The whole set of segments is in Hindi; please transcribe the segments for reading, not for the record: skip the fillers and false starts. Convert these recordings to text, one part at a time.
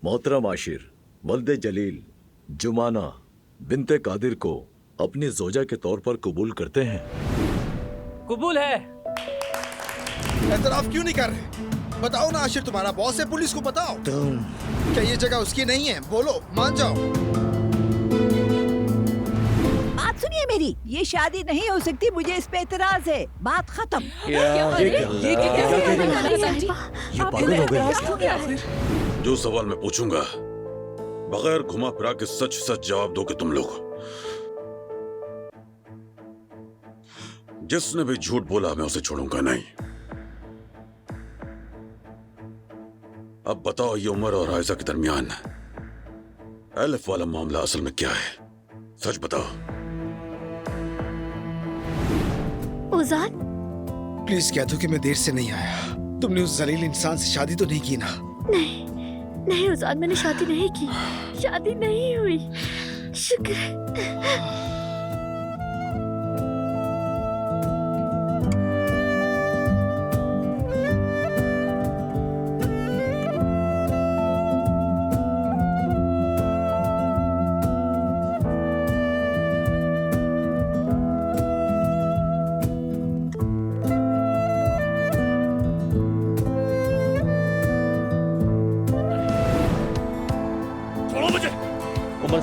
मोहतरम आशिर वल्दे जलील जुमाना बिनते कादिर को अपनी जोजा के तौर पर कबूल करते हैं। कबूल है। एतराफ क्यों नहीं कर रहे? बताओ ना आशिर, तुम्हारा बॉस है, पुलिस को बताओ। क्या ये जगह उसकी नहीं है? बोलो, मान जाओ। बात सुनिए मेरी, ये शादी नहीं हो सकती, मुझे इस पे एतराज है। बात खत्म। पागल हो गई। जो सवाल मैं पूछूंगा बगैर घुमा फिरा के सच सच जवाब दोगे तुम लोग। जिसने भी झूठ बोला मैं उसे छोड़ूंगा नहीं। अब बताओ, ये उमर और आयजा के दरमियान एलिफ वाला मामला असल में क्या है? सच बताओ। उजान, प्लीज कह दो कि मैं देर से नहीं आया। तुमने उस जलील इंसान से शादी तो नहीं की ना? नहीं नहीं उजान, मैंने शादी नहीं की, शादी नहीं हुई। शुक्र है।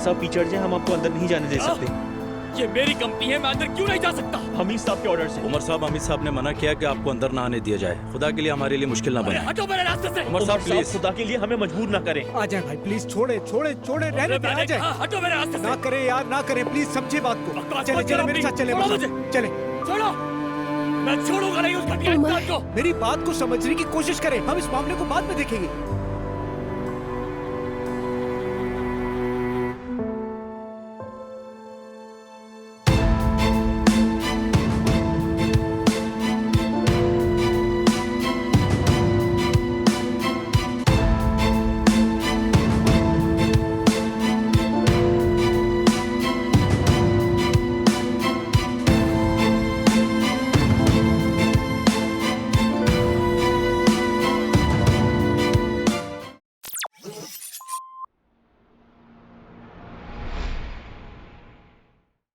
साहब पीछे जाए, हम आपको अंदर नहीं जाने दे सकते। ये मेरी कंपनी है, मैं अंदर क्यों नहीं जा सकता? हमीद साहब के ऑर्डर से। उमर साहब, हमीद साहब ने मना किया कि आपको अंदर ना आने दिया जाए। खुदा के लिए हमारे लिए मुश्किल ना बने। हटो मेरे रास्ते से। उमर साहब प्लीज, खुदा के लिए हमें मजबूर ना करें। आ जाए भाई प्लीज, छोड़े छोड़े छोड़े, रहने दे, आ जाए। हटो मेरे रास्ते से। ना करे यार, ना करे प्लीज, समझे बात को। चले चले मेरे साथ, चले चले। छोड़ो, मैं छोड़ूंगा नहीं उस घटिया इंसान को। मेरी बात को समझने की कोशिश करें, हम इस मामले को बाद में देखेंगे।